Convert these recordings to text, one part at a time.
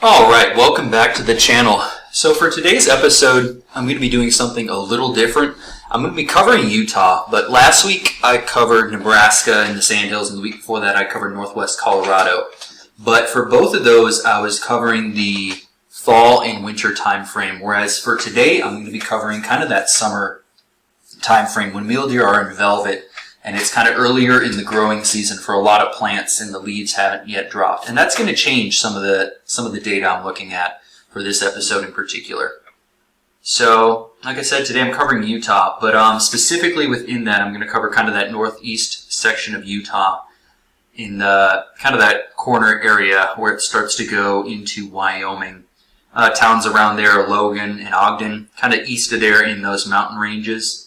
Alright, welcome back to the channel. So for today's episode, I'm going to be doing something a little different. I'm going to be covering Utah, but last week I covered Nebraska and the Sandhills, and the week before that I covered Northwest Colorado. But for both of those, I was covering the fall and winter time frame, whereas for today, I'm going to be covering kind of that summer time frame when mule deer are in velvet, and it's kind of earlier in the growing season for a lot of plants, and the leaves haven't yet dropped. And that's going to change some of the data I'm looking at for this episode in particular. So, like I said, today I'm covering Utah, but specifically within that, I'm going to cover kind of that northeast section of Utah in the kind of that corner area where it starts to go into Wyoming. Towns around there are Logan and Ogden, kind of east of there in those mountain ranges.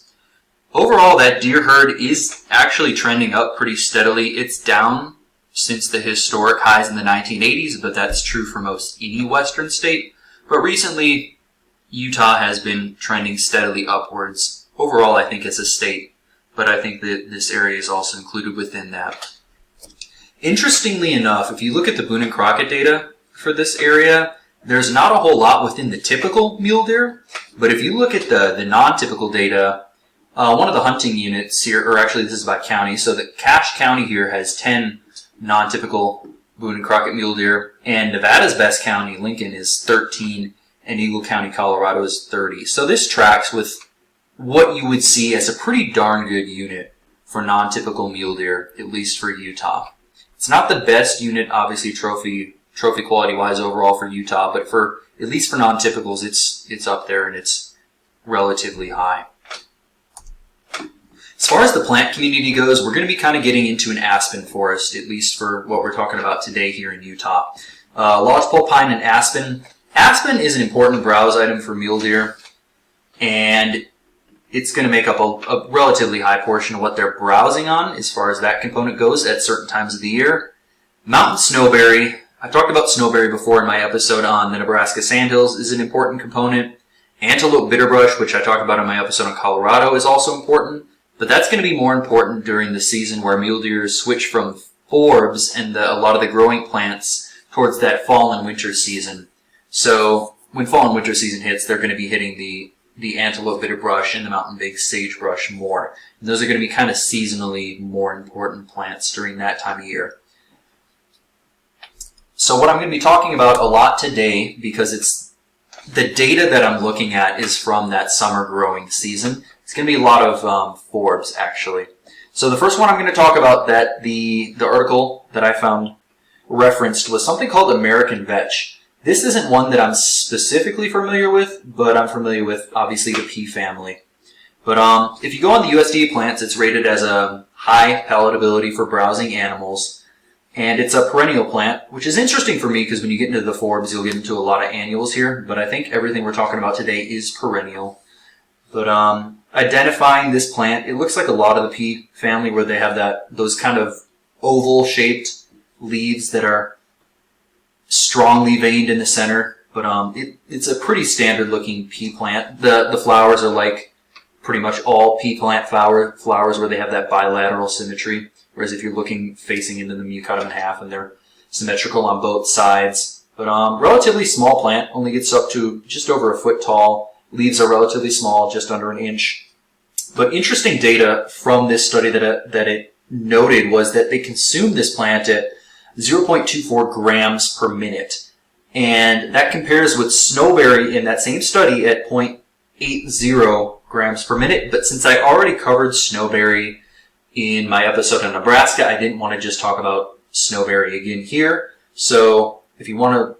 Overall, that deer herd is actually trending up pretty steadily. It's down since the historic highs in the 1980s, but that's true for most any western state. But recently, Utah has been trending steadily upwards. Overall, I think as a state, but I think that this area is also included within that. Interestingly enough, if you look at the Boone and Crockett data for this area, there's not a whole lot within the typical mule deer, but if you look at the non-typical data, one of the hunting units here, or actually this is by county, so the Cache County here has 10 non-typical Boone and Crockett mule deer, and Nevada's best county, Lincoln, is 13, and Eagle County, Colorado, is 30. So this tracks with what you would see as a pretty darn good unit for non-typical mule deer, at least for Utah. It's not the best unit, obviously, trophy quality-wise overall for Utah, but for at least for non-typicals, it's up there and it's relatively high. As far as the plant community goes, we're going to be kind of getting into an aspen forest, at least for what we're talking about today here in Utah. Lodgepole pine and aspen. Aspen is an important browse item for mule deer, and it's going to make up a relatively high portion of what they're browsing on as far as that component goes at certain times of the year. Mountain snowberry, I've talked about snowberry before in my episode on the Nebraska Sandhills, is an important component. Antelope bitterbrush, which I talked about in my episode on Colorado, is also important. But that's going to be more important during the season where mule deer switch from forbs and a lot of the growing plants towards that fall and winter season. So when fall and winter season hits, they're going to be hitting the antelope bitterbrush and the mountain big sagebrush more. And those are going to be kind of seasonally more important plants during that time of year. So what I'm going to be talking about a lot today, because it's the data that I'm looking at is from that summer growing season. It's going to be a lot of forbs, actually. So the first one I'm going to talk about, that the article that I found referenced, was something called American Vetch. This isn't one that I'm specifically familiar with, but I'm familiar with, obviously, the pea family. But if you go on the USDA plants, it's rated as a high palatability for browsing animals. And it's a perennial plant, which is interesting for me because when you get into the forbs, you'll get into a lot of annuals here. But I think everything we're talking about today is perennial. But identifying this plant, it looks like a lot of the pea family where they have those kind of oval-shaped leaves that are strongly veined in the center. But it's a pretty standard-looking pea plant. The flowers are like pretty much all pea plant flowers where they have that bilateral symmetry. Whereas if you're looking facing into them, you cut them in half and they're symmetrical on both sides. But relatively small plant, only gets up to just over a foot tall. Leaves are relatively small, just under an inch. But interesting data from this study that it noted was that they consumed this plant at 0.24 grams per minute. And that compares with snowberry in that same study at 0.80 grams per minute. But since I already covered snowberry in my episode on Nebraska, I didn't want to just talk about snowberry again here. So if you want to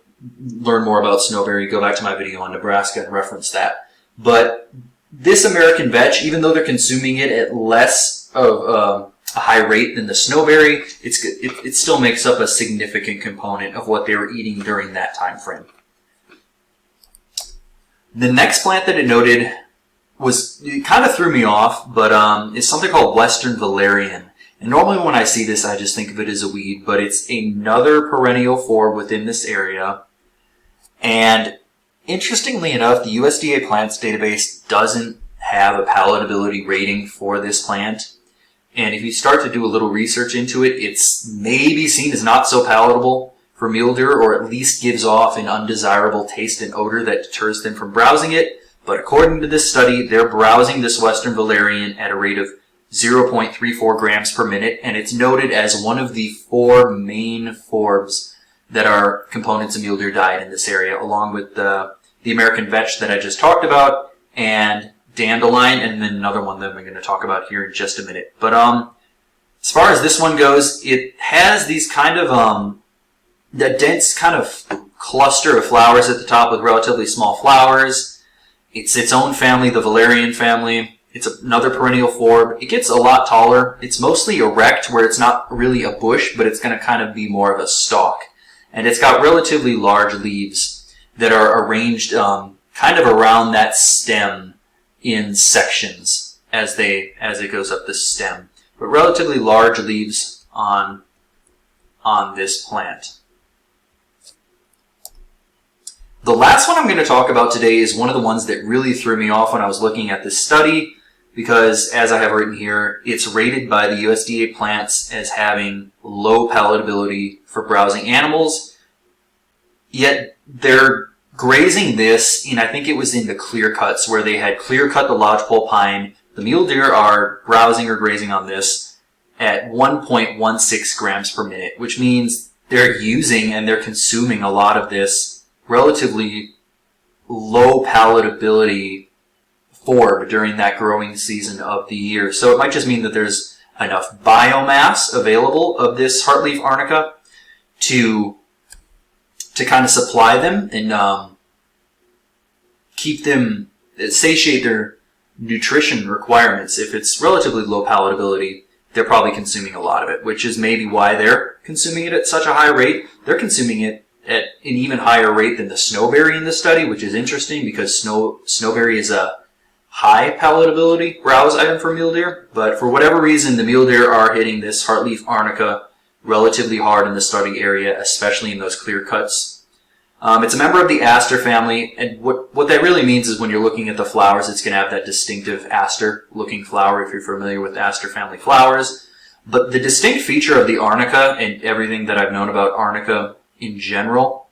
learn more about snowberry, go back to my video on Nebraska and reference that. But this American vetch, even though they're consuming it at less of a high rate than the snowberry, it still makes up a significant component of what they were eating during that time frame. The next plant that it noted it kind of threw me off, but it's something called Western Valerian. And normally when I see this, I just think of it as a weed, but it's another perennial forb within this area. And interestingly enough, the USDA plants database doesn't have a palatability rating for this plant. And if you start to do a little research into it, it's maybe seen as not so palatable for mule deer, or at least gives off an undesirable taste and odor that deters them from browsing it. But according to this study, they're browsing this western valerian at a rate of 0.34 grams per minute, and it's noted as one of the 4 main forbs that are components of mule deer diet in this area, along with the American vetch that I just talked about, and dandelion, and then another one that I'm going to talk about here in just a minute. But as far as this one goes, it has these kind of that dense kind of cluster of flowers at the top with relatively small flowers. It's its own family, the valerian family. It's another perennial forb. It gets a lot taller. It's mostly erect, where it's not really a bush, but it's going to kind of be more of a stalk. And it's got relatively large leaves that are arranged kind of around that stem in sections as it goes up the stem. But relatively large leaves on this plant. The last one I'm going to talk about today is one of the ones that really threw me off when I was looking at this study, because, as I have written here, it's rated by the USDA plants as having low palatability for browsing animals, yet they're grazing this in, I think it was in the clear cuts, where they had clear cut the lodgepole pine. The mule deer are browsing or grazing on this at 1.16 grams per minute, which means they're using and they're consuming a lot of this relatively low palatability forb during that growing season of the year. So it might just mean that there's enough biomass available of this heartleaf arnica to kind of supply them and keep them, satiate their nutrition requirements. If it's relatively low palatability, they're probably consuming a lot of it, which is maybe why they're consuming it at such a high rate. They're consuming it at an even higher rate than the snowberry in the study, which is interesting because snowberry is a high palatability browse item for mule deer. But for whatever reason, the mule deer are hitting this heartleaf arnica relatively hard in the study area, especially in those clear cuts. It's a member of the aster family, and what that really means is when you're looking at the flowers, it's going to have that distinctive aster-looking flower if you're familiar with aster family flowers. But the distinct feature of the arnica, and everything that I've known about arnica in general,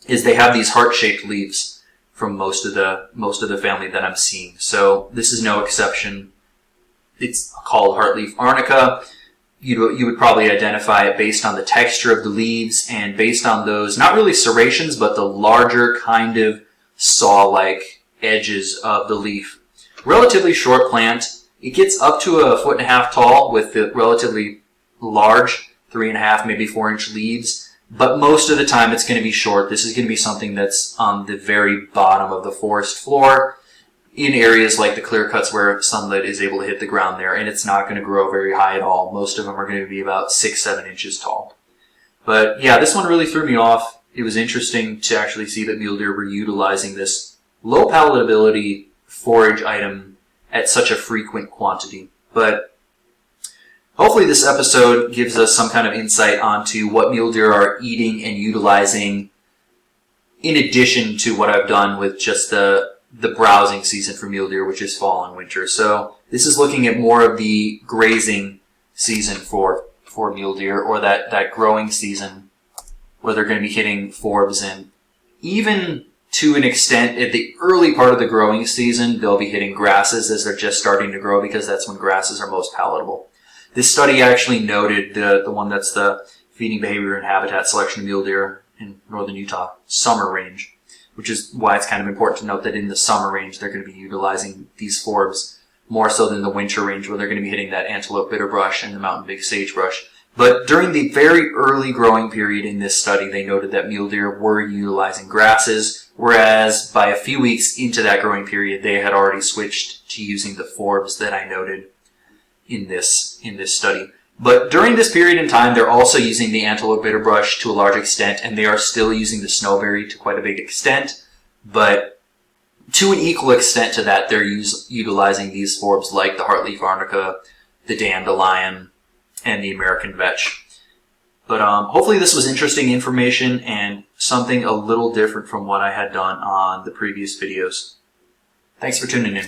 is they have these heart-shaped leaves from most of the family that I'm seeing. So this is no exception. It's called heartleaf arnica. You would probably identify it based on the texture of the leaves and based on those, not really serrations, but the larger kind of saw-like edges of the leaf. Relatively short plant. It gets up to 1.5 feet tall with the relatively large 3.5, maybe 4-inch leaves. But most of the time it's going to be short. This is going to be something that's on the very bottom of the forest floor in areas like the clear cuts where sunlight is able to hit the ground there, and it's not going to grow very high at all. Most of them are going to be about 6-7 inches tall. But yeah, this one really threw me off. It was interesting to actually see that mule deer were utilizing this low palatability forage item at such a frequent quantity. But hopefully this episode gives us some kind of insight onto what mule deer are eating and utilizing in addition to what I've done with just the browsing season for mule deer, which is fall and winter. So this is looking at more of the grazing season for mule deer, or that growing season where they're going to be hitting forbs, and even to an extent at the early part of the growing season they'll be hitting grasses as they're just starting to grow, because that's when grasses are most palatable. This study actually noted the one that's the feeding behavior and habitat selection of mule deer in northern Utah summer range, which is why it's kind of important to note that in the summer range they're going to be utilizing these forbs more so than the winter range, where they're going to be hitting that antelope bitterbrush and the mountain big sagebrush. But during the very early growing period in this study, they noted that mule deer were utilizing grasses, whereas by a few weeks into that growing period, they had already switched to using the forbs that I noted in this study. But during this period in time, they're also using the antelope bitterbrush to a large extent, and they are still using the snowberry to quite a big extent. But to an equal extent to that, they're utilizing these forbs like the heartleaf arnica, the dandelion, and the American vetch. But hopefully this was interesting information and something a little different from what I had done on the previous videos. Thanks for tuning in.